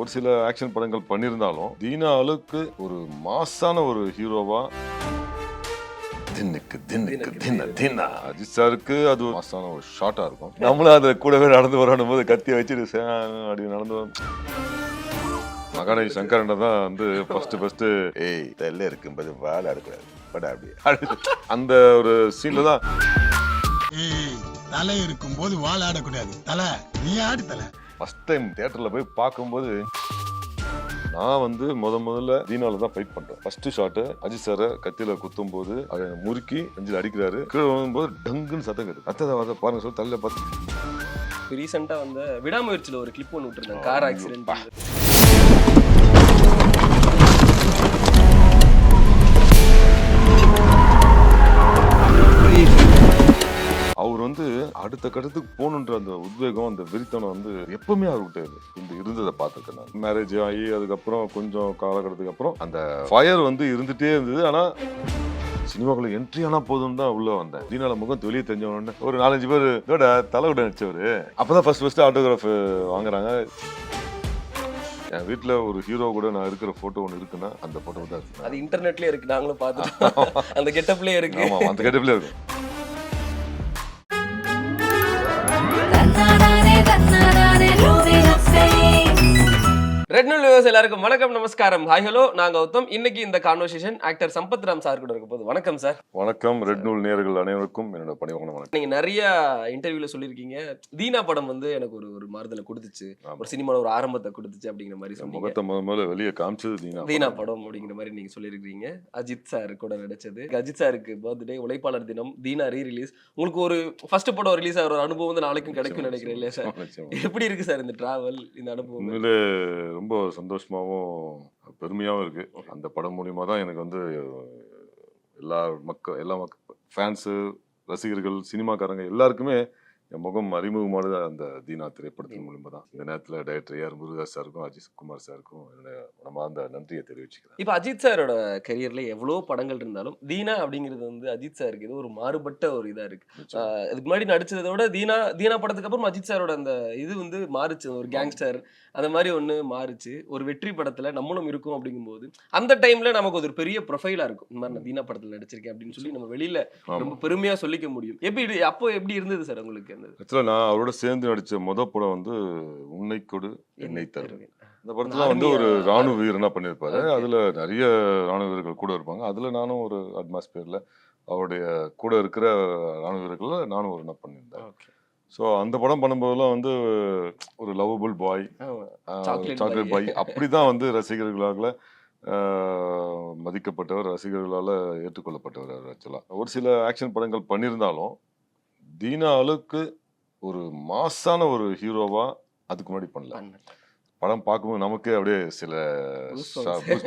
ஒரு சில ஆக்ஷன் படங்கள் பண்ணியிருந்தாலும் தீனா அளவுக்கு ஒரு மாசான ஒரு ஹீரோவா தின்னுக்கு தின்னுக்கு தின்ன தின்னா அஜித் சாருக்கு அது ஒரு மாசான ஒரு ஷார்ட்டா இருக்கும். நம்மளும் அதை கூடவே நடந்து வரணும் போது கத்தியை வச்சுட்டு அப்படி நடந்து வரும். மகாநதி சங்கரன் தான் வந்து ஃபர்ஸ்ட் ஏய் தெல்ல இருக்கும்போது வாழ எடுக்கூடாது பட் அப்படி அந்த ஒரு சீன்ல தான் தலை இருக்கும் போது வாழ ஆடக்கூடாது தலை நீ ஆடு தலை. ஃபர்ஸ்ட் டைம் தியேட்டர்ல போய் பார்க்கும்போது நான் வந்து முதல்ல தீனால தான் ஃபைட் பண்றேன். ஃபர்ஸ்ட் ஷாட் அஜித் சாரை கத்தியில குத்தும் போது அதை முறுக்கி நெஞ்சில் அடிக்கிறாரு. கீழே வரும்போது டங்குன்னு சத்தம் கேட்டு அத்தை பாருங்க சொல்லி தள்ள பார்த்து ரீசெண்டா வந்து விடாமுயற்சியில ஒரு கிளிப் ஒன்று விட்டுருந்தேன், கார் ஆக்சிடென்ட். அவர் வந்து அடுத்த கட்டத்துக்கு போகணுன்ற அந்த உத்வேகம் அந்த வெறித்தனம் வந்து எப்பவுமே அவர்கிட்ட இருந்ததை பார்த்துருக்கேன் நான். மேரேஜ் ஆகி அதுக்கப்புறம் கொஞ்சம் காலகட்டத்துக்கு அப்புறம் அந்த ஃபயர் வந்து இருந்துட்டே இருந்தது. ஆனா சினிமாக்குள்ள என்ட்ரி ஆனா போதும் தான் உள்ள வந்தேன். தீனால முகம் வெளியே தெரிஞ்சவன ஒரு 4-5 பேர் இதோட தலைவிட நடிச்சவரு அப்பதான் ஃபர்ஸ்ட் ஆட்டோகிராஃப் வாங்குறாங்க. என் வீட்டுல ஒரு ஹீரோ கூட நான் இருக்கிற போட்டோ ஒன்று இருக்குன்னா அந்த போட்டோ தான் இருக்கு. அது இன்டர்நெட்லயே இருக்கு, நாங்களும் பார்த்துட்டோம். அந்த கெட்டப்லயே இருக்கு. ஆமா, அந்த கெட்டப்லயே இருக்கு. ரெட் நியூஸ் வியூவர்ஸ் எல்லாருக்கும் வணக்கம், நமஸ்காரம், ஹாய் ஹலோ. நான் கௌதம். இன்னைக்கு இந்த conversation actor Sampath Ram sir கூட இருக்க போது. வணக்கம் சார். வணக்கம். ரெட் நியூஸ் நேயர்கள் அனைவருக்கும் என்னோட பணிவான வணக்கம். நீங்க நிறைய இன்டர்வியூல சொல்லியிருக்கீங்க, தீனா படம் வந்து எனக்கு ஒரு மாறுதலை கொடுத்துச்சு, ஒரு சினிமால ஒரு ஆரம்பத்தை கொடுத்துச்சு அப்படிங்கிற மாதிரி சொன்னீங்க. முகத்தை முதல்ல வெளியே காமிச்சது தீனா படம் அப்படிங்கிற மாதிரி நீங்க சொல்லியிருக்கீங்க. அஜித் சார் கூட நடிச்சது. அஜித் சாருக்கு பர்த்டே, உழைப்பாளர் தினம், தீனா ரீ ரிலீஸ். உங்களுக்கு ஒரு ஃபர்ஸ்ட் படம் ரிலீஸ் ஆகிற ஒரு அனுபவம் வந்து நாளைக்கும் கிடைக்கும் நினைக்கிறேன் இல்லையா சார்? எப்படி இருக்கு சார் இந்த டிராவல், இந்த அனுபவம்? ரொம்ப சந்தோஷமாகவும் பெருமையாகவும் இருக்கு. அந்த படம் மூலியமா தான் எனக்கு வந்து எல்லா ஃபேன்ஸு, ரசிகர்கள், சினிமாக்காரங்க எல்லாருக்குமே என் முகம் அறிமுகமானது அந்த தீனா திரைப்படத்தின் மூலியமா தான். இந்த நேரத்தில் டைரக்டர் ஏஆர் முருகதாஸ் சாருக்கும் அஜித் குமார் சாருக்கும் என்னோட மனமார்ந்த நன்றியை தெரிவிச்சுக்கிறேன். இப்போ அஜித் சாரோட கரியர்ல எவ்வளோ படங்கள் இருந்தாலும் தீனா அப்படிங்கிறது வந்து அஜித் சாருக்கு இது ஒரு மாறுபட்ட ஒரு இதா இருக்கு. இதுக்கு முன்னாடி நடிச்சதை விட தீனா படத்துக்கு அப்புறம் அஜித் சாரோட அந்த இது வந்து மாறுச்சு. ஒரு கேங்ஸ்டர் அந்த மாதிரி ஒன்று மாறுச்சு. ஒரு வெற்றி படத்துல நம்மளும் இருக்கும் அப்படிங்கும்போது அந்த டைம்ல நமக்கு ஒரு பெரிய ப்ரொஃபைலா இருக்கும். இந்த மாதிரி நான் தீனா படத்துல நடிச்சிருக்கேன் அப்படின்னு சொல்லி நம்ம வெளியில ரொம்ப பெருமையா சொல்லிக்க முடியும். எப்படி இருந்தது சார் உங்களுக்கு? ஆக்சுவலாக நான் அவரோட சேர்ந்து நடித்த படம் வந்து உன்னை கொடு என்னை தரு. இந்த படத்துல வந்து ஒரு ராணுவ வீரனா பண்ணியிருப்பாரு. அதுல நிறைய ராணுவ வீரர்கள் கூட இருப்பாங்க. அதுல நானும் ஒரு அட்மாஸ்பியர்ல அவருடைய கூட இருக்கிற ராணுவ வீரர்கள்ல நானும் ஒரு என்ன பண்ணியிருந்தேன். ஸோ அந்த படம் பண்ணும்போதெல்லாம் வந்து ஒரு லவ்வபிள் பாய், சாக்லேட் பாய் அப்படிதான் வந்து ரசிகர்களால் மதிக்கப்பட்டவர், ரசிகர்களால் ஏற்றுக்கொள்ளப்பட்டவர். ஆக்சுவலாக ஒரு சில ஆக்ஷன் படங்கள் பண்ணியிருந்தாலும் தீனா அளவுக்கு ஒரு மாசான ஒரு ஹீரோவா அதுக்கு முன்னாடி பண்ணல. படம் பார்க்கும்போது நமக்கே அப்படியே சில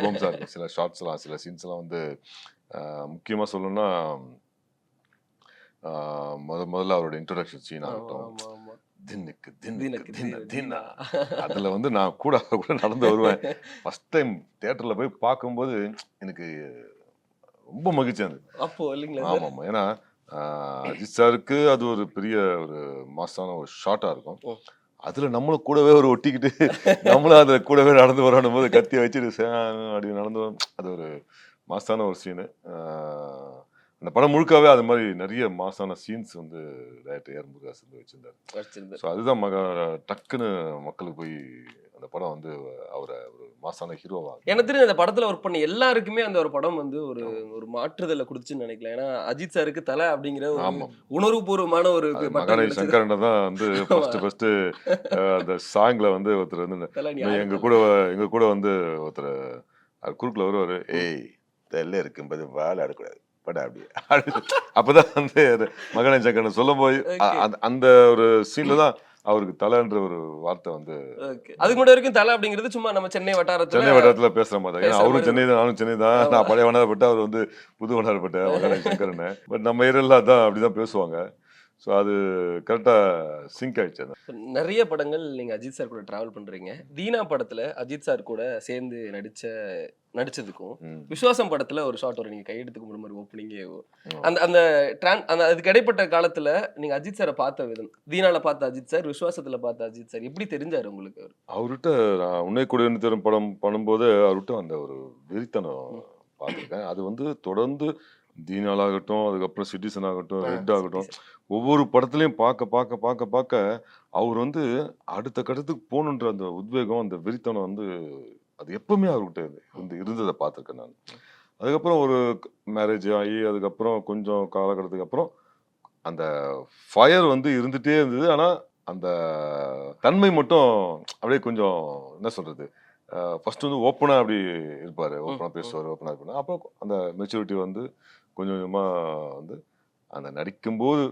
பம்ஸா இருக்கும். சில ஷார்ட்ஸ்லாம், சில சீன்ஸ்லாம் வந்து முக்கியமாக சொல்லணும்னா முதல்ல அவரோட இன்ட்ரோடக்ஷன் சீன் ஆகட்டும், தின்னுக்கு தின்னுக்கு தின்ன தின்னா அதில் வந்து நான் கூட நடந்து வருவேன். ஃபர்ஸ்ட் டைம் தியேட்டரில் போய் பார்க்கும்போது எனக்கு ரொம்ப மகிழ்ச்சியாக இருந்தது. அப்போ இல்லைங்களா? ஆமாம், ஏன்னா அஜித் சாருக்கு அது ஒரு பெரிய ஒரு மாசான ஒரு ஷார்ட்டா இருக்கும். அதுல நம்மளும் கூடவே ஒரு ஒட்டிக்கிட்டு நம்மளும் அதுல கூடவே நடந்து வரணும் போது கத்தியை வச்சுட்டு அப்படி நடந்து வரும். அது ஒரு மாசான ஒரு சீனு. அந்த படம் முழுக்காவே அது மாதிரி நிறைய மாசான சீன்ஸ் வந்து டைரக்டர் ஏஆர் முருகதாஸ் வந்து வச்சிருந்தாரு. ஸோ அதுதான் டக்குன்னு மக்களுக்கு போய் அந்த படம் வந்து அவரை ஒரு மாசான ஹீரோவா. எனக்கு தெரிஞ்ச அந்த படத்துல ஒர்க் பண்ண எல்லாருக்குமே அந்த ஒரு படம் வந்து ஒரு மாற்றுதலை கொடுத்துன்னு நினைக்கல. ஏன்னா அஜித் சாருக்கு தலை அப்படிங்கிற உணர்வுபூர்வமான ஒரு மகாநதி சங்கரன் தான் வந்து ஃபர்ஸ்ட் அந்த சாங்ல வந்து ஒருத்தர் வந்து எங்க கூட வந்து ஒருத்தர் குறுக்குல வருவாரு, ஏய் தெல்ல இருக்கும்போது வாழ ஆடக்கூடாது பட் அப்பதான் வந்து மகாநதி சங்கரன் சொல்லும் போது அந்த ஒரு சீன்ல தான் அவருக்கு தலைன்ற ஒரு வார்த்தை வந்து. அதுக்கு முன்னாடி வரைக்கும் தலை அப்படிங்கிறது சும்மா நம்ம சென்னை வட்டாரத்துல பேசுற மாதிரி. அவரும் சென்னை தான், நானும் சென்னை தான். நான் பழைய வண்ணாரப்பட்ட, அவர் வந்து புது வண்ணாரப்பட்ட மகாநதி சங்கரன். பட் நம்ம ஏரியால அதான் அப்படிதான் பேசுவாங்க. ஸோ அது கரெக்டாக சிங்க் ஆயிடுச்சு அது. நிறைய படங்கள் நீங்க அஜித் சார் கூட டிராவல் பண்றீங்க. தீனா படத்துல அஜித் சார் கூட சேர்ந்து நடிச்சதுக்கும், ம். விஸ்வாசம் படத்துல ஒரு ஷாட் வரும். நீங்க கையெடுத்து கும்பிடுற மாதிரி ஓப்பனிங்கே ம். அந்த அந்த அந்த அதுக்கு இடைப்பட்ட காலத்துல நீங்க அஜித் சாரை பார்த்த விதம், தீனால பார்த்த அஜித் சார், விஸ்வாசத்துல பார்த்த அஜித் சார் எப்படி தெரிஞ்சாரு உங்களுக்கு அவரு? அவர்கிட்ட நான் உன்னை கூட இருந்து தரும் படம் பண்ணும்போது அவர்கிட்ட அந்த ஒரு வெறித்தனம் பார்த்துருக்கேன். அது வந்து தொடர்ந்து தீனாலாகட்டும், அதுக்கப்புறம் சிட்டிசன் ஆகட்டும், ரெட் ஆகட்டும், ஒவ்வொரு படத்துலையும் பார்க்க பார்க்க பார்க்க பார்க்க அவர் வந்து அடுத்த கட்டத்துக்கு போகணுன்ற அந்த உத்வேகம், அந்த வெறித்தனம் வந்து அது எப்பவுமே அவர்கிட்ட இருந்ததை பார்த்துருக்கேன் நான். அதுக்கப்புறம் ஒரு மேரேஜ் ஆகி அதுக்கப்புறம் கொஞ்சம் காலகட்டத்துக்கு அப்புறம் அந்த ஃபயர் வந்து இருந்துகிட்டே இருந்தது. ஆனால் அந்த தன்மை மட்டும் அப்படியே கொஞ்சம் என்ன சொல்கிறது, ஃபர்ஸ்ட் வந்து ஓப்பனாக அப்படி இருப்பார், ஓப்பனாக பேசுவார், ஓப்பனாக இருப்பார். அப்புறம் அந்த மெச்சூரிட்டி வந்து கொஞ்சம் கொஞ்சமாக வந்து அந்த நடிக்கும்போது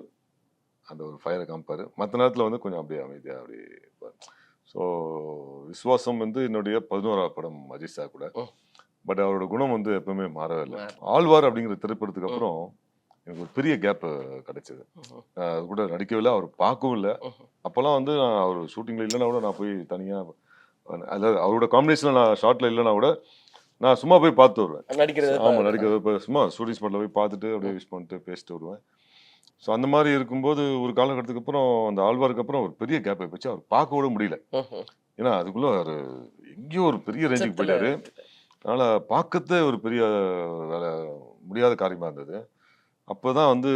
அந்த ஒரு ஃபயரை காமிப்பார். மற்ற நேரத்தில் வந்து கொஞ்சம் அப்படியே அமைதியாக அப்படி இருப்பார். ஸோ விஸ்வாசம் வந்து என்னுடைய 11ஆவது படம் அஜித் சார் கூட. பட் அவரோட குணம் வந்து எப்பவுமே மாறவே இல்லை. ஆழ்வார் அப்படிங்கிற திரைப்படத்துக்கு அப்புறம் எனக்கு ஒரு பெரிய கேப் கிடைச்சது. அது கூட நடிக்கவே இல்லை, அவர் பார்க்கவும் இல்லை. அப்போல்லாம் வந்து நான் அவர் ஷூட்டிங்கில் இல்லைன்னா கூட நான் போய் தனியாக, அதாவது அவரோட காம்பினேஷனில் நான் ஷார்ட்டில் இல்லைன்னா கூட நான் சும்மா போய் பார்த்து வருவேன். ஆமாம், நடிக்கிறது இப்போ சும்மா ஷூட்டிங் ஸ்பாட்டில் போய் பார்த்துட்டு அப்படியே விஷ் பண்ணிட்டு பேசிட்டு வருவேன். ஸோ அந்த மாதிரி இருக்கும்போது ஒரு காலகட்டத்துக்கு அப்புறம் அந்த ஆழ்வாருக்கு அப்புறம் ஒரு பெரிய கேப் ஆகிப்போச்சு. அவர் பார்க்க கூட முடியல. ஏன்னா அதுக்குள்ளே அவர் எங்கேயோ ஒரு பெரிய ரேஞ்சுக்கு போயிட்டாரு. அதனால் பார்க்கறதே ஒரு பெரிய வேலை, முடியாத காரியமாக இருந்தது. அப்போ தான் வந்து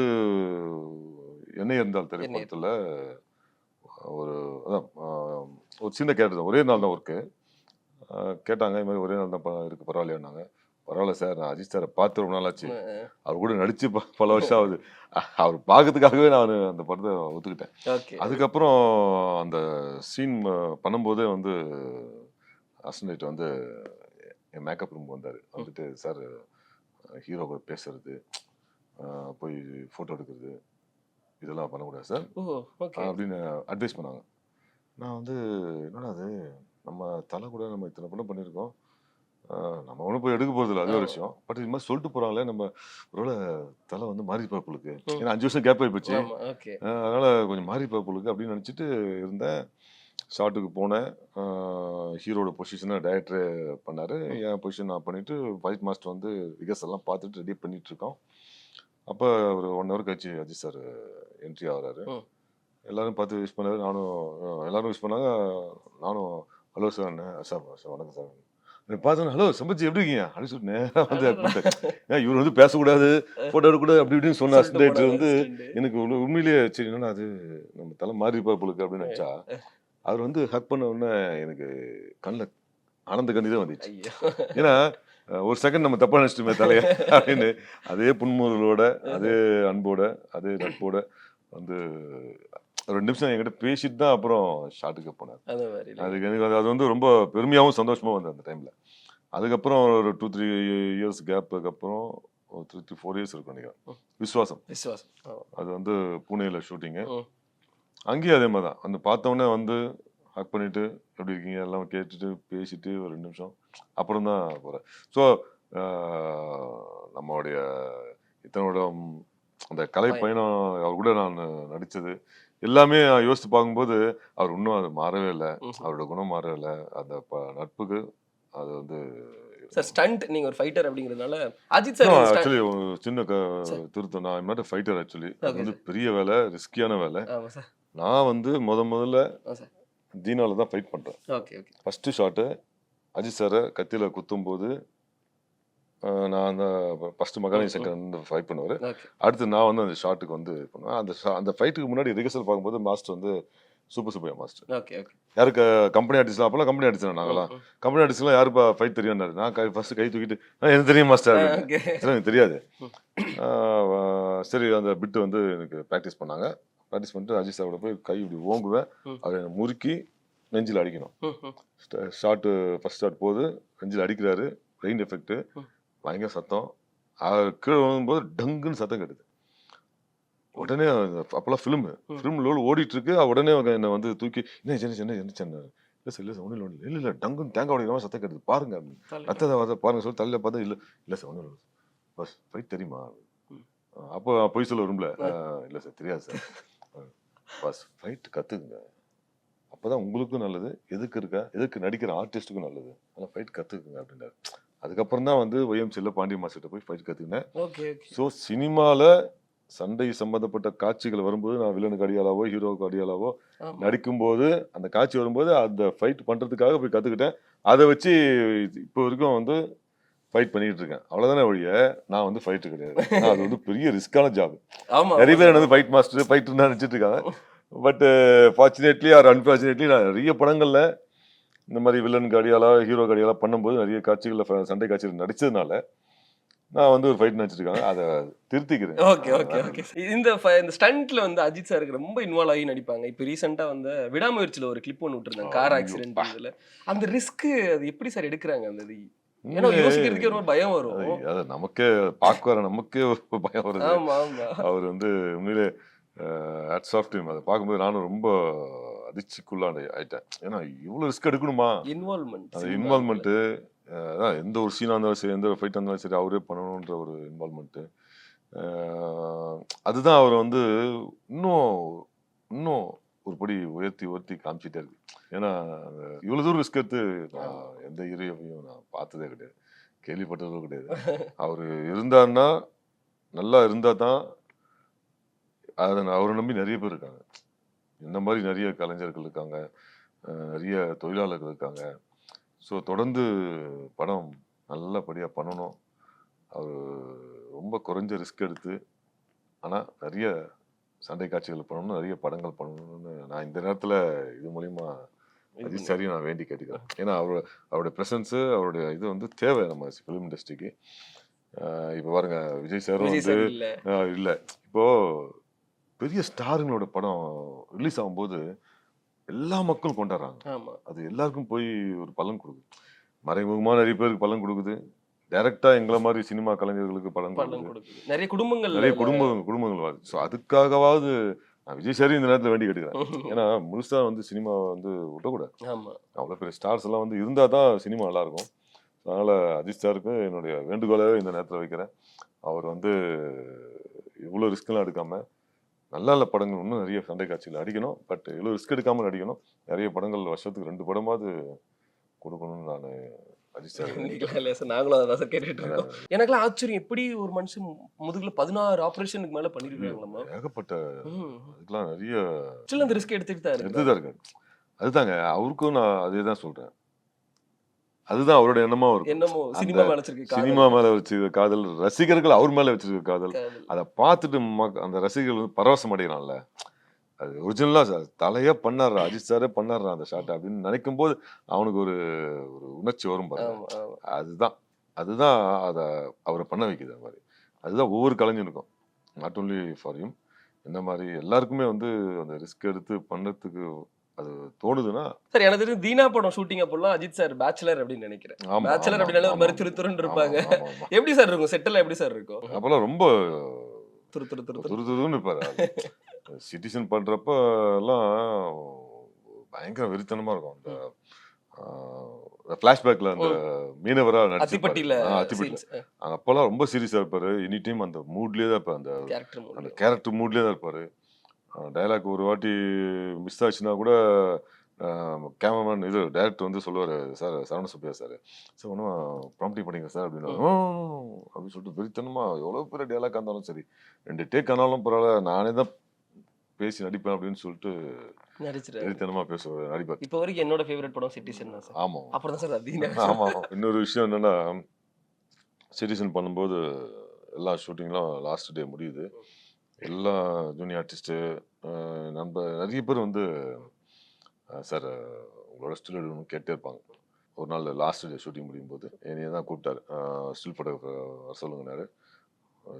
என்ன இருந்தால் திரைப்படத்தில் ஒரு அதான் ஒரு சின்ன கேட்டு தான், ஒரே நாள் தான் ஒர்க்கு. கேட்டாங்க, இது மாதிரி ஒரே நாள் தான் இருக்குது, பரவாயில்லையானாங்க. பரவாயில்ல சார், நான் அஜித் சாரை பார்த்து ரொம்ப நாள் ஆச்சு, அவர் கூட நடித்து பல வருஷம் ஆகுது, அவர் பார்க்கறதுக்காகவே நான் அந்த படத்தை ஒத்துக்கிட்டேன். அதுக்கப்புறம் அந்த சீன் பண்ணும்போதே வந்து அசன்டேட் வந்து என் மேக்கப் ரூம் வந்தார். வந்துட்டு சார் ஹீரோ கூட பேசுறது, போய் ஃபோட்டோ எடுக்கிறது, இதெல்லாம் பண்ணக்கூடாது சார் அப்படின்னு அட்வைஸ் பண்ணாங்க. நான் வந்து என்னடா அது, நம்ம தலை கூட நம்ம இத்தனை படம் பண்ணியிருக்கோம், நம்ம ஒன்றும் போய் எடுக்க போகிறதில்ல, அது ஒரு விஷயம். பட் இது மாதிரி சொல்லிட்டு போகிறாங்களே, நம்ம ஒருவேளை தலை வந்து மாறி பார்ப்புளுக்கு, ஏன்னா 5 வருஷம் கேப் ஆகிப்போச்சு, அதனால் கொஞ்சம் மாறி பார்ப்புளுக்கு அப்படின்னு நினச்சிட்டு இருந்தேன். ஷார்ட்டுக்கு போனேன். ஹீரோட பொசிஷனை டைரக்டரே பண்ணார், என் பொசிஷன் நான் பண்ணிவிட்டு ஃபைட் மாஸ்டர் வந்து ரிகர்சல்லாம் பார்த்துட்டு ரெடி பண்ணிகிட்ருக்கோம். அப்போ ஒரு 1 ஹவர் கழிச்சு அஜித் சார் என்ட்ரி ஆகிறாரு. எல்லோரும் பார்த்து விஷ் பண்ணாரு. எல்லோரும் விஷ் பண்ணாங்க. நானும் ஹலோ சார், சார் சார் வணக்கம் சார் பார்த்தோன்னா, ஹலோ சம்பச்சி எப்படி இருக்கீங்க அப்படின்னு சொல்லிட்டு நேராக வந்து ஏன் இவர் வந்து பேசக்கூடாது, ஃபோட்டோ எடுக்கக்கூடாது அப்படி இப்படின்னு சொன்ன அசிஸ்டன்ட் வந்து எனக்கு உண்மையிலேயே சரி என்னன்னா அது நம்ம தலை மாறி பார்ப்புளுக்கு அப்படின்னு நினச்சா, அவர் வந்து ஹக் பண்ண உடனே எனக்கு கண்ணில் ஆனந்த கண்ணி தான் வந்துச்சு. ஏன்னா ஒரு செகண்ட் நம்ம தப்பா நினைச்சிட்டுமே தலைய அப்படின்னு அதே புன்முறுவலோட, அதே அன்போட, அதே நட்போட வந்து 2 நிமிஷம் என்கிட்ட பேசிட்டு தான் அப்புறம் ஷாட்டுக்கு போனார். அதுக்கு எனக்கு அது வந்து ரொம்ப பெருமையாகவும் சந்தோஷமாகவும் வந்தது அந்த டைமில். அதுக்கப்புறம் ஒரு 2-3 இயர்ஸ் கேப்புக்கு அப்புறம் ஒரு 3-4 இயர்ஸ் இருக்கும் நினைக்கிறேன் விஸ்வாசம். அது வந்து புனேல ஷூட்டிங்கு. அங்கேயும் அதே மாதிரி தான், அந்த பார்த்தோன்னே வந்து ஹக் பண்ணிவிட்டு எப்படி இருக்கீங்க எல்லாம் கேட்டுட்டு பேசிட்டு ஒரு 2 நிமிஷம் அப்புறம் தான் போகிறேன். ஸோ நம்மளுடைய இத்தனோட அந்த கலை பயணம், அவர் கூட நான் நடித்தது எல்லாமே யோசித்து பார்க்கும்போது அவர் இன்னும் அது மாறவே இல்லை, அவரோட குணம் மாறவே இல்லை. அந்த நட்புக்கு அது வந்து சார் ஸ்டண்ட், நீங்க ஒரு ஃபைட்டர் அப்படிங்கிறதுனால அஜித் சார் ஆக்சுவலி ஒரு சின்ன திருத்தம், நான் I'm not a fighter. Actually அது வந்து பெரிய வேலை, ரிஸ்கியான வேலை. நான் வந்து முதல்ல தீனால தான் ஃபைட் பண்ணுறேன். ஃபஸ்ட்டு ஷாட்டு அஜித் சாரை கத்தியில் குத்தும்போது நான் அந்த ஃபஸ்ட்டு மகாநதி சங்கர் வந்து ஃபைட் பண்ணுவார். அடுத்து நான் வந்து அந்த ஷாட்டுக்கு வந்து பண்ணுவேன். அந்த ஃபைட்டுக்கு முன்னாடி ரிஹர்சல் பார்க்கும்போது மாஸ்டர் வந்து சூப்பர் சுப்பையா மாஸ்டர், யாருக்கு கம்பெனி ஆர்டிஸ்ட்லாம், அப்போல்லாம் கம்பெனி ஆர்டிஸ்ட் நாங்களாம், கம்பெனி ஆர்டிஸ்ட்லாம் யாருப்பா ஃபைட் தெரியும்னாரு. நான் ஃபஸ்ட்டு கை தூக்கிட்டு எனக்கு தெரியும் மாஸ்டர், எனக்கு தெரியாது. சரி அந்த பிட்டு வந்து எனக்கு ப்ராக்டிஸ் பண்ணாங்க. ப்ராக்டிஸ் பண்ணிட்டு அஜித் சாரோட போய் கை இப்படி ஓங்குவேன், அதை முறுக்கி நெஞ்சில் அடிக்கணும். ஷாட்டு ஃபஸ்ட் ஷாட் போது நெஞ்சில் அடிக்கிறாரு, ரெயின் எஃபெக்ட்டு, பயங்கர சத்தம். கீழே வரும்போது டங்குன்னு சத்தம் கட்டுது. உடனே அப்போல்லாம் ஃபிலிம் லோல் ஓடிட்டு இருக்கு. உடனே என்னை வந்து தூக்கி என்ன சென்னை இல்லை சார், இல்லை சார் ஒன்றும் இல்லை டங்குன்னு தேங்காய் உடைக்காம சத்தம் கட்டுது பாருங்க, ரத்தத்தை பாருங்க சொல்லி தலையில் பார்த்தா இல்லை சார் ஒன்றும் இல்லை பஸ் ஃபைட் தெரியுமா, அப்போ பொய் சொல்ல வரும்ல, இல்லை சார் தெரியாது சார் ஃபைட் கத்துக்குங்க, அப்பதான் உங்களுக்கும் நல்லது, எதுக்கு நடிக்கிற ஆர்டிஸ்டுக்கும் நல்லது, அதெல்லாம் ஃபைட் கத்துக்குங்க அப்படின்னாரு. அதுக்கப்புறம் தான் வந்து ஒய்எம்சியில் பாண்டிய மாஸ்டர்கிட்ட போய் ஃபைட் கத்துக்கினேன். Okay okay. ஸோ சினிமால சண்டை சம்பந்தப்பட்ட காட்சிகள் வரும்போது நான் வில்லனுக்கு அடியாளாவோ ஹீரோவுக்கு அடியாளாவோ ஆமா. நடிக்கும்போது அந்த காட்சி வரும்போது அந்த ஃபைட் பண்றதுக்காக போய் கத்துக்கிட்டேன். அதை வச்சு இப்போ வரைக்கும் வந்து ஃபைட் பண்ணிட்டு இருக்கேன். அவ்வளவுதானே ஒழிய நான் வந்து ஃபைட்டு கிடையாது. ஆனா அது வந்து பெரிய ரிஸ்கான ஜாப். ஆமா. நிறைய பேர் வந்து ஃபைட் மாஸ்டர் ஃபைட்டர் நினைச்சிட்டு இருக்காங்க. பட் ஃபார்ச்சுனேட்லி ஆர் அன்ஃபார்ச்சுனேட்லி நான் நிறைய படங்கள்ல இந்த மாதிரி வில்லனுக்கு அடியாளா ஹீரோக்கு அடியாளா பண்ணும்போது நிறைய காட்சிகளில் சண்டை காட்சிகள் நடிச்சதுனால நான் வந்து ஒரு ஃபைட் நினைச்சிருக்காங்க, அதை திருத்திக்கிறேன். Okay okay okay. இந்த இந்த ஸ்டண்ட்ல வந்து அஜித் சாருக்கு ரொம்ப இன்வால்வ் ஆகி நடிப்பாங்க. இப்போ ரீசெண்டா வந்து விடாமுயற்சியில ஒரு கிளிப் ஒன்று விட்டுருந்தாங்க, கார் ஐயோ, ஆக்சிடென்ட் இதுல. அந்த ரிஸ்க் அது எப்படி சார் எடுக்கிறாங்க அந்த இது? ஏன்னா யோசிக்கிறதுக்கே ரொம்ப பயம் வரும். அது நமக்கே பார்க்க வர நமக்கே ஒரு பயம் வருது. ஆமா ஆமா. அவர் வந்து உண்மையிலே ஹேட்ஸ் ஆஃப் டு ஹிம். அதை பார்க்கும்போது நானும் ரொம்ப அதிர்ச்சிக்குள்ளான ஆயிட்டேன். ஏன்னா இவ்வளவு ரிஸ்க் எடுக்கணுமா? இன்வால்வ்மெண்ட். அந்த இன்வால்மெண்ட்டு, அதான் எந்த ஒரு சீனாக இருந்தாலும் சரி, எந்த ஒரு ஃபைட்டாக இருந்தாலும் சரி, அவரே பண்ணணுன்ற ஒரு இன்வால்மெண்ட்டு, அதுதான் அவர் வந்து இன்னும் இன்னும் ஒரு படி உயர்த்தி காமிச்சிட்டே இருக்கு. ஏன்னா இவ்வளோ தூரம் ரிஸ்க் எடுத்து நான் எந்த ஹீரோவையும் நான் பார்த்ததே கிடையாது, கேள்விப்பட்டதும் கிடையாது. அவர் இருந்தாருன்னா, நல்லா இருந்தால் தான் அதை அவரை நம்பி நிறைய பேர் இருக்காங்க. இந்த மாதிரி நிறைய கலைஞர்கள் இருக்காங்க, நிறைய தொழிலாளர்கள் இருக்காங்க. ஸோ தொடர்ந்து படம் நல்லபடியாக பண்ணணும். அவர் ரொம்ப குறைஞ்ச ரிஸ்க் எடுத்து ஆனால் நிறைய சண்டை காட்சிகள் பண்ணணும், நிறைய படங்கள் பண்ணணும்னு நான் இந்த நேரத்தில் இது மூலிமா அஜித் சாரையும் நான் வேண்டி கேட்டுக்கிறேன். ஏன்னா அவருடைய ப்ரெசன்ஸு, அவருடைய இது வந்து தேவை நம்ம ஃபிலிம் இண்டஸ்ட்ரிக்கு. இப்போ பாருங்க, விஜய் சாரும் வந்து இல்லை, இப்போது பெரிய ஸ்டாருங்களோட படம் ரிலீஸ் ஆகும்போது எல்லா மக்களும் கொண்டாடுறாங்க. அது எல்லாருக்கும் போய் ஒரு பலன் கொடுக்குது. மறைமுகமாக நிறைய பேருக்கு பலன் கொடுக்குது, டைரக்டா எங்களை மாதிரி சினிமா கலைஞர்களுக்கு பலன் கொடுக்குது. நிறைய குடும்பங்கள் வருது. ஸோ அதுக்காகவாவது நான் விஜய் சாரையும் இந்த நேரத்தில் வேண்டி கேட்டுக்கிறேன். ஏன்னா முழுசா வந்து சினிமா வந்து விட்டக்கூடாது. அவ்வளோ பெரிய ஸ்டார்ஸ் எல்லாம் வந்து இருந்தால் தான் சினிமா நல்லா இருக்கும். அதனால அஜித் சாருக்கு என்னுடைய வேண்டுகோளாகவே இந்த நேரத்தில் வைக்கிறேன். அவர் வந்து இவ்வளோ ரிஸ்க்லாம் எடுக்காம நல்ல நல்ல படங்கள் இன்னும் நிறைய சண்டை காட்சிகள் அடிக்கணும். பட் இவ்வளோ ரிஸ்க் எடுக்காமல் நடிக்கணும். நிறைய படங்கள் வருஷத்துக்கு 2 படமாவது கொடுக்கணும்னு நான் அஜித் சார் நாங்களும் அதான் சார் கேட்டுட்டு இருக்கோம். எனக்குலாம் ஆச்சரியம், எப்படி ஒரு மனுஷன் முதுகுல 16 ஆபரேஷனுக்கு மேல பண்ணிருக்காங்க. ஏகப்பட்ட அதுக்கெல்லாம் நிறைய அந்த ரிஸ்க் எடுத்துட்டு தான் இருக்காரு. அதுதாங்க அவருக்கும் நான் அதே தான் சொல்றேன். அதுதான் அவரோட எண்ணமா இருக்கும். சினிமா மேல வச்சிருக்க காதல், ரசிகர்கள் அவர் மேல வச்சிருக்க காதல், அதை பார்த்துட்டு அந்த ரசிகர்கள் வந்து பரவசம் அடைகிறான்ல, அது ஒரிஜினலா தலையா பண்ணாரு, அஜித் சாரே பண்ணாரு அந்த ஷாட் அப்படின்னு நினைக்கும் போது அவனுக்கு ஒரு உணர்ச்சி வரும் பாருங்க. அதுதான் அதை அவரை பண்ண வைக்குது. அந்த மாதிரி அதுதான் ஒவ்வொரு கலைஞனுக்கும், நாட் ஓன்லி ஃபார் ஹிம், இந்த மாதிரி எல்லாருக்குமே வந்து அந்த ரிஸ்க் எடுத்து பண்ணதுக்கு அது தோணுதுன்னா. சார் எனக்கு தெரிஞ்சு தீனா படம் ஷூட்டிங் அப்போலாம் அஜித் சார் பேச்சுலர் அப்படின்னு நினைக்கிறேன். பேச்சுலர் அப்படினால ஒரு மாதிரி துருத்துருன்னு இருப்பாங்க. எப்படி சார் இருக்கும் செட்டில்? எப்படி சார் இருக்கும்? அப்போலாம் ரொம்ப துருதுருன்னு இருப்பாரு. சிட்டிசன் பண்றப்ப எல்லாம் பயங்கர வெறித்தனமா இருக்கும். அந்த பிளாஷ்பேக்ல அந்த மீனவரா நடிச்சிருப்பாரு, அத்திப்பட்டியில. அப்பெல்லாம் ரொம்ப சீரியஸா இருப்பாரு. எனி டைம் அந்த மூட்லயே தான் இருப்பாரு, அந்த கேரக்டர் மூட்லயே தான் இருப்பாரு. டைலாக் ஒரு வாட்டி மிஸ் ஆச்சுன்னா கூட கேமராமேன் இது டைரக்டர் வந்து சொல்லுவார், சார் சரவண சுப்பையா சார் ஒன்றும் ப்ராம்ப்டிங் பண்ணிங்க சார் அப்படின்னு அப்படின்னு சொல்லிட்டு வெறித்தனமா எவ்வளோ பெரிய டைலாக் இருந்தாலும் சரி, 2 டேக் ஆனாலும் பரவாயில்ல, நானே தான் பேசி நடிப்பேன் அப்படின்னு சொல்லிட்டு வெறித்தனமா பேசுவார், நடிப்பார். இப்போ வரைக்கும் என்னோட ஃபேவரட் படம் சிட்டிசன் தான் சார். ஆமாம், அப்புறம் தான் சார் அது. ஆமாம். இன்னொரு விஷயம் என்னன்னா, சிட்டிசன் பண்ணும்போது எல்லா ஷூட்டிங்லாம் லாஸ்ட் டே முடியுது. எல்லா ஜூனியர் ஆர்டிஸ்ட்டு நிறைய பேர் வந்து சார் உங்களோட ஸ்டில் எடுக்கணும்னு கேட்டே இருப்பாங்க. ஒரு நாள் லாஸ்ட் டே ஷூட்டிங் முடியும் போது என்னைய தான் கூப்பிட்டாரு, ஸ்டில் ஃபோட்டோகிராஃபர் வர சொல்லுங்கன்னாரு.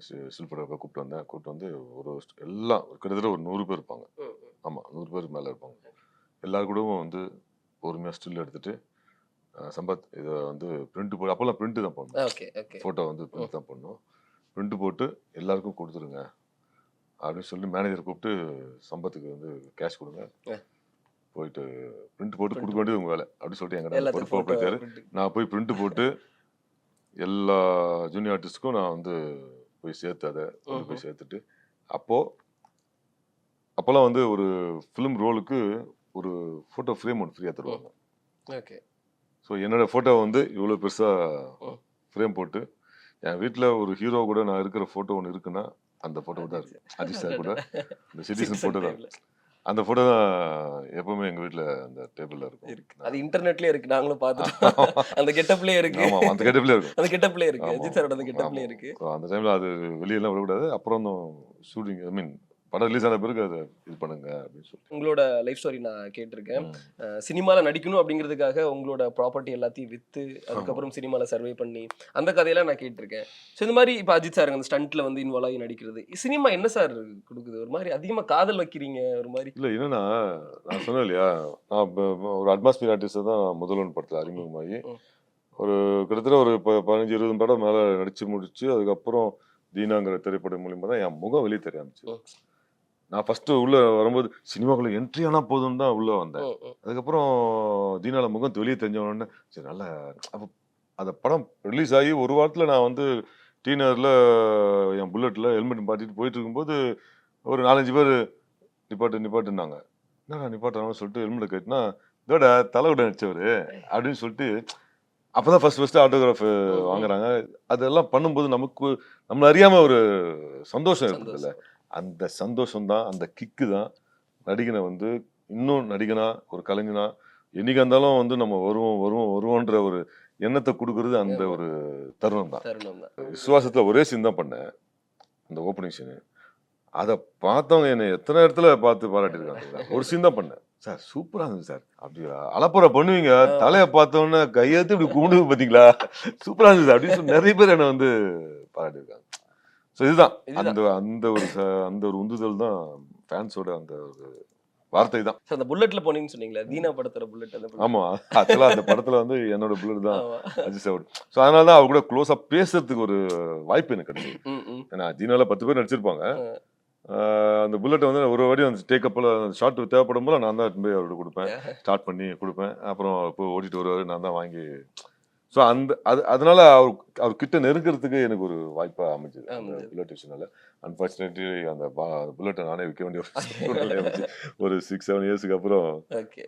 ஸ்டில் ஃபோட்டோகிராஃபர் கூப்பிட்டு வந்து ஒரு எல்லாம் கிட்டத்தட்ட ஒரு 100 பேர் இருப்பாங்க. ஆமாம், 100 பேருக்கு மேலே இருப்பாங்க. எல்லாரும் கூடவும் வந்து பொறுமையாக ஸ்டில் எடுத்துட்டு, சம்பத் இதை வந்து பிரிண்ட் போட்டு, அப்போல்லாம் பிரிண்ட் தான் பண்ணணும், ஃபோட்டோ வந்து பிரிண்ட் தான் பண்ணணும், பிரிண்ட் போட்டு எல்லாருக்கும் கொடுத்துருங்க அப்படின்னு சொல்லி மேனேஜர் கூப்பிட்டு சம்பத்துக்கு வந்து கேஷ் கொடுங்க, போயிட்டு பிரிண்ட் போட்டு கொடுக்க வேண்டியது உங்க வேலை அப்படின்னு சொல்லிட்டு எங்கிட்ட பொறுப்பாக போயிட்டாரு. நான் போய் பிரிண்ட் போட்டு எல்லா ஜூனியர் ஆர்டிஸ்டுக்கும் நான் வந்து போய் சேர்த்து, அதை போய் சேர்த்துட்டு, அப்போ அப்போல்லாம் வந்து ஒரு ஃபிலிம் ரோலுக்கு ஒரு ஃபோட்டோ ஃப்ரேம் ஒன்று ஃப்ரீயாக தருவாங்க. ஓகே. ஸோ என்னோட ஃபோட்டோ வந்து இவ்வளோ பெருசாக ம். ஃப்ரேம் போட்டு என் வீட்டில் ஒரு ஹீரோ கூட நான் இருக்கிற ஃபோட்டோ ஒன்று இருக்குன்னா அந்த ஃபோட்டோ தான் இருக்கு. அஜித் சார் கூட இந்த சிட்டிசன் ஃபோட்டோ தான். அந்த ஃபோட்டோ தான் எப்பவுமே எங்கள் வீட்டில் அந்த டேபிளில் இருக்கும். இருக்கு. அது இன்டர்நெட்லயே இருக்கு. நாங்களும் பார்த்துட்டோம். அந்த கெட்டப்லயே இருக்கு. ஆமாம், அந்த கெட்டப்லேயே இருக்கும். அந்த கெட்டப்லயே இருக்கு. ஆமா, அஜித் சாரோட அந்த ஆமா. கெட்டப்லயே இருக்கு. So, அந்த டைமில் அது வெளியெல்லாம் விடக்கூடாது. அப்புறம் தான் ஷூட்டிங் ஐ மீன் படம் ரிலீஸ் ஆன பிறகு அதை இது பண்ணுங்க அப்படின்னு சொல்லிட்டு. உங்களோட லைஃப் ஸ்டோரி நான் கேட்டிருக்கேன். ம். சினிமால நடிக்கணும் அப்படிங்கிறதுக்காக உங்களோட ப்ராப்பர்ட்டி எல்லாத்தையும் வித்து அதுக்கப்புறம் சினிமால சர்வே பண்ணி அந்த கதையெல்லாம் நான் கேட்டிருக்கேன். ஸோ இந்த மாதிரி இப்போ அஜித் சார் அந்த ஸ்டண்ட்ல வந்து இன்வால்வ் ஆகி நடிக்கிறது சினிமா என்ன சார் கொடுக்குது? ஒரு மாதிரி அதிகமா காதல் வைக்கிறீங்க ஒரு மாதிரி. இல்லை என்னன்னா நான் சொன்னேன் இல்லையா, நான் ஒரு அட்மாஸ்பியர் ஆர்டிஸ்டை தான் முதல்வன் படத்தில் அறிமுகமாகி ம். ஒரு கிட்டத்தட்ட ஒரு 15-20 படம் மேலே நடிச்சு முடிச்சு அதுக்கப்புறம் தீனாங்கிற திரைப்படம் மூலியமாக தான் என் முகம் வெளியே தெரிய ஆரம்பிச்சு. ம். நான் ஃபர்ஸ்ட் உள்ள வரும்போது சினிமாக்குள்ள என்ட்ரி ஆனா போதும்னு தான் உள்ள வந்தேன். அதுக்கப்புறம் தீனால முகம் வெளியே தெரிஞ்ச உடனே சரி நல்ல அப்போ அந்த படம் ரிலீஸ் ஆகி ஒரு வாரத்தில் நான் வந்து டீனரில் என் புல்லட்டில் ஹெல்மெட் மாட்டிட்டு போயிட்டு இருக்கும்போது ஒரு 4-5 பேர் நிப்பாட்டுனாங்க. என்னடா நிப்பாட்டுறாங்கன்னு சொல்லிட்டு ஹெல்மெட்டை கேட்டுனா இதோட தலைவிட நடிச்சவர் அப்படின்னு சொல்லிட்டு அப்போதான் ஃபர்ஸ்ட் ஆட்டோகிராஃப் வாங்குறாங்க. அதெல்லாம் பண்ணும்போது நமக்கு நம்மள அறியாம ஒரு சந்தோஷம் இருக்குதுல்ல, அந்த சந்தோஷம் தான் அந்த கிக்கு தான் நடிகனை வந்து இன்னும் நடிகனா ஒரு கலைஞனா என்னைக்கா இருந்தாலும் வந்து நம்ம வருவோன்ற ஒரு எண்ணத்தை கொடுக்கறது அந்த ஒரு தருணம் தான். விசுவாசத்துல ஒரே சீன் தான் பண்ணேன், அந்த ஓப்பனிங் சீனு. அதை பார்த்தவங்க என்னை எத்தனை இடத்துல பார்த்து பாராட்டியிருக்காங்க. ஒரு சீன் தான் பண்ணேன் சார், சூப்பரா இருந்துச்சு சார். அப்படி அலப்புற பண்ணுவீங்க, தலையை பார்த்தோன்னே கையெழுத்து இப்படி கும்பிடு பார்த்தீங்களா, சூப்பரா இருந்துச்சு அப்படின்னு சொல்லி நிறைய பேர் என்னை வந்து பாராட்டியிருக்காங்க. ஸோ இதுதான் அந்த அந்த ஒரு உந்துதல் தான் ஃபேன்ஸோட அந்த ஒரு வார்த்தை தான். அந்த புல்லட்ல போனீங்கன்னு சொன்னீங்களா, தீனா படத்தோட புல்லட். ஆமா, ஆக்சுவலா அந்த படத்துல வந்து என்னோட புல்லட் தான் அஜித் சார். ஸோ அதனால தான் அவர் கூட க்ளோஸா பேசுறதுக்கு ஒரு வாய்ப்பு எனக்கு கிடைச்சது. ஏன்னா தீனால 10 பேர் நடிச்சிருப்பாங்க. அந்த புல்லட்டை வந்து ஒரு வாட்டி அந்த டேக்கப்பில் ஷார்ட் தேவைப்படும் போது நான் தான் போய் அவர்கிட்ட கொடுப்பேன், ஸ்டார்ட் பண்ணி கொடுப்பேன். அப்புறம் இப்போ ஓடிட்டு வருவார், நான் தான் வாங்கி. ஸோ அதனால அவர் கிட்ட நெருங்கிறதுக்கு எனக்கு ஒரு வாய்ப்பாக அமைஞ்சது அந்த புல்லட் விஷயனால. அன்ஃபார்ச்சுனேட்லி அந்த புல்லட்டை நானே விற்க வேண்டிய ஒரு 6-7 இயர்ஸ்க்கு அப்புறம்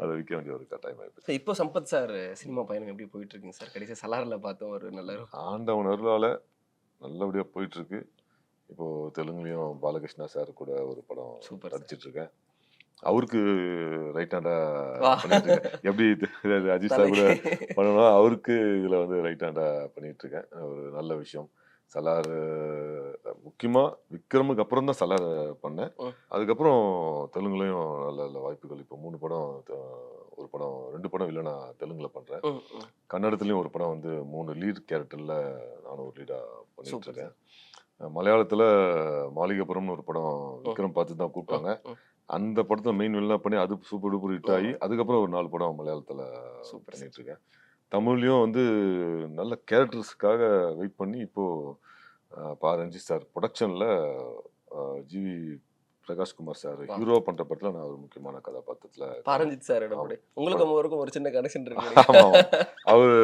அதை விற்க வேண்டிய ஒரு கட்டாயம் ஆயிடுச்சு. இப்போ சம்பத் சார் சினிமா பயணம் எப்படி போயிட்டு இருக்குங்க சார்? கடைசியாக சலாரில் பார்த்தோம், ஒரு நல்ல ஆண்டவன் அருளால நல்லபடியாக போயிட்டு இருக்கு. இப்போ தெலுங்குலையும் பாலகிருஷ்ணா சார் கூட ஒரு படம் நடிச்சிட்டு இருக்கேன். அவருக்கு ரைட் ஹேண்டா பண்ணிட்டு இருக்கேன். எப்படி அஜித் சார் கூட பண்ணணும், அவருக்கு இதுல வந்து ரைட் ஹேண்டா பண்ணிட்டு இருக்கேன். ஒரு நல்ல விஷயம். சலார் முக்கியமா விக்ரமுக்கு அப்புறம் தான் சலார் பண்ணேன். அதுக்கப்புறம் தெலுங்குலையும் நல்ல நல்ல வாய்ப்புகள். இப்போ 3 படம், ஒரு படம் 2 படம் இல்லைன்னா தெலுங்குல பண்றேன். கன்னடத்துலயும் ஒரு படம் வந்து 3 லீட் கேரக்டர்ல நானும் ஒரு லீடா பண்ணிட்டு இருக்கேன். மலையாளத்துல மாளிகைப்புறம்னு ஒரு படம் விக்ரம் பார்த்து தான் கூப்பிட்டாங்க. அந்த படத்தை மெயின் வில்லனா பண்ணி அது சூப்பர் டூப்பர் ஹிட் ஆகி அதுக்கப்புறம் ஒரு 4 படம் மலையாளத்துல பண்ணிட்டு இருக்கேன். தமிழ்லயும் வந்து நல்ல கேரக்டர்ஸ்க்காக வெயிட் பண்ணி இப்போ Ranjith sir ப்ரொடக்ஷன்ல GV Prakash Kumar sir hero பண்ற படத்துல நான் ஒரு முக்கியமான கதாபாத்திரத்துல. ரஞ்சித் சார் உங்களுக்கு ஒரு சின்ன கனெக்ஷன் இருக்கு. அவரு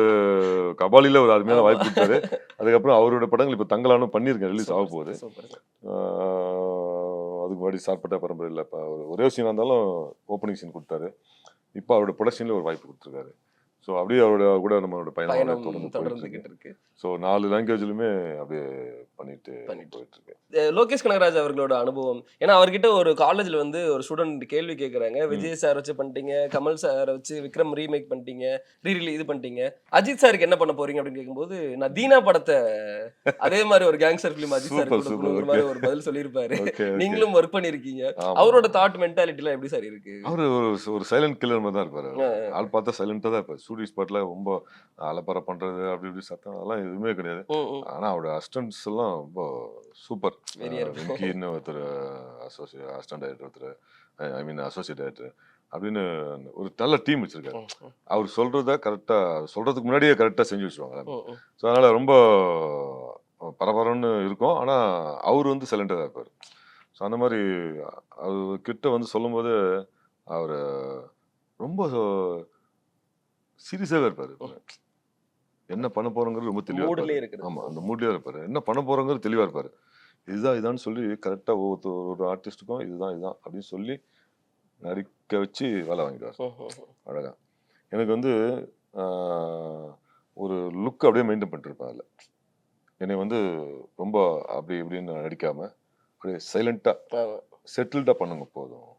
கபாலில ஒரு அருமையான வாய்ப்பு கொடுத்தாரு. அதுக்கப்புறம் அவரோட படங்கள் இப்ப தங்கலானும் பண்ணியிருக்கேன், ரிலீஸ் ஆக போகுது. அதுக்கு முன்னாடி சார்பட்ட பரம்பரையில் இப்போ ஒரே சீனாக இருந்தாலும் ஓப்பனிங் சீன் கொடுத்தாரு. இப்போ அவரோட ப்ரொடக்ஷனில் ஒரு வாய்ப்பு கொடுத்துருக்காரு. ஸோ அப்படியே அவரோட கூட நம்மளோட பயணம் தொடர்ந்துகிட்டு இருக்கு. ஸோ 4 லாங்குவேஜ்லையுமே அப்படியே பண்ணிட்டு போயிட்டு இருக்கு. லோகேஷ் கனகராஜ் அவர்களோட அனுபவம், ஏன்னா அவர்கிட்ட ஒரு காலேஜ்ல வந்து ஒரு ஸ்டூடெண்ட் கேள்வி கேட்கறாங்க, விஜய் சார் வச்சு பண்ணிட்டீங்க, கமல் சார் வச்சு விக்ரம் ரீமேக் பண்ணிட்டீங்க, இது பண்ணிட்டீங்க, அஜித் சாருக்கு என்ன பண்ண போறீங்க அப்படின்னு கேட்கும்போது நான் தீனா படத்தை அதே மாதிரி ஒரு கேங்ஸ்டர் ஃபிலிம் அஜித் சார் மாதிரி ஒரு பதில் சொல்லியிருப்பாரு. நீங்களும் ஒர்க் பண்ணிருக்கீங்க. அவரோட தாட் மென்டாலிட்டி எல்லாம் எப்படி சார் இருக்கு? அவரு ஒரு சைலண்ட் கில்லர் மாதிரி தான் இருப்பாரு. ஆள் பார்த்தா சைலண்டா தான் இருப்பாரு. ஸ்டூடியோ ஸ்பாட்ல ரொம்ப அலப்பறை பண்றது அப்படி இப்படி சத்தம் அதெல்லாம் எதுவுமே கிடையாது. ஆனா அவரோட அசிஸ்டன்ட்ஸ் எல்லாம் ரொம்ப சூப்பர். வெங்கின்னு ஒருத்தர் அசிஸ்டன்ட் டைரக்டர், ஒருத்தர் ஐ மீன் அசோசியேட் டைரக்டர் அப்படின்னு ஒரு நல்ல டீம் வச்சிருக்காரு. அவர் சொல்றத கரெக்டா சொல்றதுக்கு முன்னாடியே கரெக்டா செஞ்சு வச்சுருவாங்க. ஸோ அதனால ரொம்ப பரபரன்னு இருக்கும். ஆனா அவர் வந்து சைலண்டா தான் இருப்பாரு. ஸோ அந்த மாதிரி அவர் கிட்ட வந்து சொல்லும் போது அவர் ரொம்ப சீரியஸாவே இருப்பாரு. என்ன பண்ண போறோங்கிறது ரொம்ப தெளிவா இருப்பாரு. ஆமா, அந்த மூட்லயே இருப்பாரு. என்ன பண்ண போறோங்கிறது தெளிவா இருப்பாரு. இதுதான் இதான்னு சொல்லி கரெக்டாக ஒரு ஆர்டிஸ்ட்டுக்கும் இதுதான் அப்படின்னு சொல்லி நடிக்க வச்சு வேலை வாங்கிடுவார் அழகா. எனக்கு வந்து ஒரு லுக் அப்படியே மெயின்டைன் பண்ணிட்டுருப்பேன் அதில். என்னை வந்து ரொம்ப அப்படி இப்படின்னு நடிக்காமல் அப்படியே சைலண்ட்டாக செட்டில்டாக பண்ணுங்க போதும்.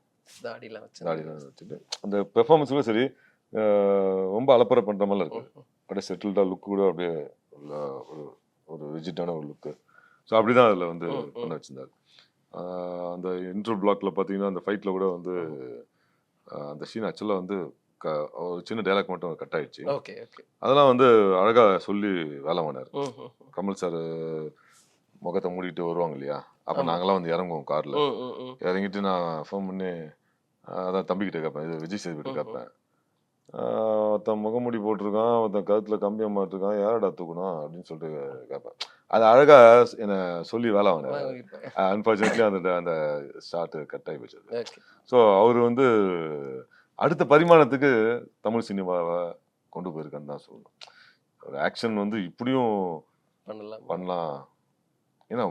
தாடிலாம் வச்சுட்டு அந்த பெர்ஃபார்மன்ஸும் சரி ரொம்ப அலப்பறை பண்ணுற மாதிரிலாம் இருக்குது. அப்படியே செட்டில்டாக லுக்கு கூட அப்படியே ஒரு ஒரு ரிஜிட்டான ஒரு லுக்கு. ஸோ அப்படி தான் அதில் வந்து பண்ண வச்சுருந்தாரு. அந்த இன்டர் பிளாக்ல பார்த்தீங்கன்னா அந்த ஃபைட்டில் கூட வந்து அந்த சீன் ஆக்சுவலாக வந்து ஒரு சின்ன டைலாக் மட்டும் கட் ஆயிடுச்சு. அதெல்லாம் வந்து அழகாக சொல்லி வேலை பண்ணார். கமல் சார் முகத்தை மூடிட்டு வருவாங்க இல்லையா, அப்போ நாங்களாம் வந்து இறங்குவோம் காரில். இறங்கிட்டு நான் ஃபோன் பண்ணி அதான் தம்பிக்கிட்ட கேட்பேன், இது விஜய் சேதுபதி கேட்பேன், ஒருத்தன் முகமூடி போட்டிருக்கான், ஒருத்தன் கழுத்தில் கம்பியை மாட்டிருக்கான், யாரடா தூக்கணும் அப்படின்னு சொல்லிட்டு கேட்பேன். அது அழகாக என்னை சொல்லி வேலை வாங்கினார். அன்ஃபார்ச்சுனேட்லி அந்த ஷார்ட் கட் ஆகி போச்சு. ஸோ அவர் வந்து அடுத்த பரிமாணத்துக்கு தமிழ் சினிமாவை கொண்டு போயிருக்கான்னு தான் சொல்லணும். ஒரு ஆக்ஷன் வந்து இப்படியும் பண்ணலாம். ஏன்னா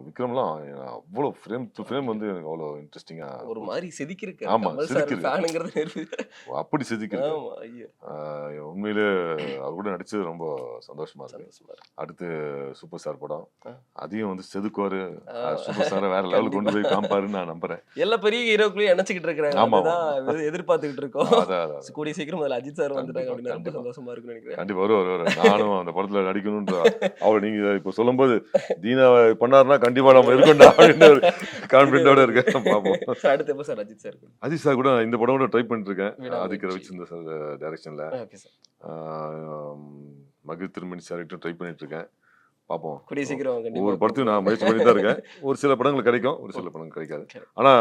விக்ரம்லாம் அவ்வளோ ஃப்ரேம் டு ஃப்ரேம் வந்து எனக்கு அவ்வளோ இன்ட்ரெஸ்டிங்கா ஒரு மாதிரி செதுக்கிருக்கு. ஆமாம், செதுக்கிருக்கு, அப்படி செதுக்கிருக்கு. உண்மையிலே அவர் கூட நடிச்சது ரொம்ப சந்தோஷமா இருக்கு. அடுத்து சூப்பர் ஸ்டார் படம், அதையும் வந்து செதுக்குவாரு, சூப்பர் ஸ்டாரை வேற லெவலுக்கு கொண்டு போய் காமிப்பாருன்னு நான் நம்புறேன். எல்லா பெரிய ஹீரோக்குள்ளேயும் நினைச்சுக்கிட்டு இருக்கிறாங்க. ஆமாம், எதிர்பார்த்துக்கிட்டு இருக்கோம். கூடிய சீக்கிரம் அதில் அஜித் சார் வந்துட்டாங்க அப்படின்னு ரொம்ப சந்தோஷமா இருக்குன்னு நினைக்கிறேன். கண்டிப்பா வருவார். நானும் அந்த படத்துல நடிக்கணும்ன்ற அவர் நீங்க இப்போ சொல்லும்போது தீனா பண்ணாருன்னா கண்டிப்பா நம்ம இருக்கோம்டா அப்படின்னு ஒரு கான்ஃபிடென்ட்டோட இருக்கேன். பார்ப்போம். அடுத்து எப்போ sir Ajith sir? Ajith sir கூட இந்த படம் கூட ட்ரை பண்ணிட்டு இருக்கேன். ஆதித்ய ரவிச்சந்திரன் சார் டைரக்ஷன்ல. மகிழ் திருமணி சார்கிட்ட ட்ரை பண்ணிட்டு இருக்கேன். பார்ப்போம். கூடிய சீக்கிரம் ஒவ்வொரு படத்தையும் நான் முயற்சி பண்ணி தான் இருக்கேன். ஒரு சில படங்கள் கிடைக்கும், ஒரு சில படங்கள் கிடைக்காது. ஆனா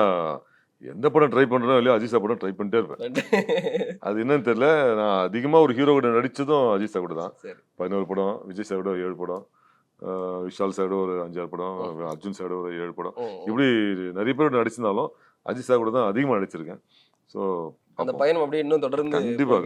எந்த படம் ட்ரை பண்றோம் இல்லையோ அஜித் சார் படம் ட்ரை பண்ணிட்டே இருப்பேன். அது என்னன்னு தெரியல, நான் அதிகமா ஒரு ஹீரோ கூட நடிச்சதும் அஜித் சார் கூட தான். 11 படம், விஜய் சார் கூட 7 படம், விஷால் சாரோட ஒரு 5-6 படம், அர்ஜுன் சாரோட ஒரு 7 படம், இப்படி நிறைய பேர் நடிச்சிருந்தாலும் அஜித் சார் கூட தான் அதிகமாக நடிச்சிருக்கேன். ஸோ அந்த பயணம் அப்படியே இன்னும் தொடர்ந்து கண்டிப்பா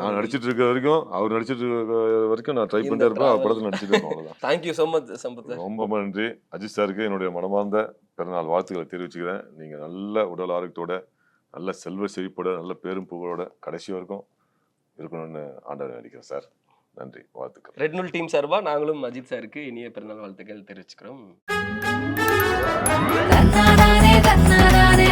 நான் நடிச்சிட்டு இருக்க வரைக்கும், அவர் நடிச்சிட்டு இருக்க வரைக்கும் நான் ட்ரை பண்ணிட்டே இருப்பேன். அவர் படத்தில் நடிச்சிட்டு இருப்பேன். அவ்வளோதான். Thank you so much Sampath. ரொம்ப நன்றி. அஜித் சாருக்கு என்னுடைய மனமார்ந்த பிறநாள் வாழ்த்துக்களை தெரிவிச்சுக்கிறேன். நீங்கள் நல்ல உடல் ஆரோக்கியத்தோட, நல்ல செல்வ செழிப்போட, நல்ல பேரும் புகழோட கடைசி வரைக்கும் இருக்கணும்னு ஆண்டவரை நடிக்கிறேன் சார். நன்றி, வாழ்த்துக்கள். ரெட் நூல் டீம் சார்பா நாங்களும் அஜித் சாருக்கு இனிய பிறநாள் வாழ்த்துக்கள் தெரிவிச்சுக்கிறோம். தன்னாரே தன்னாரே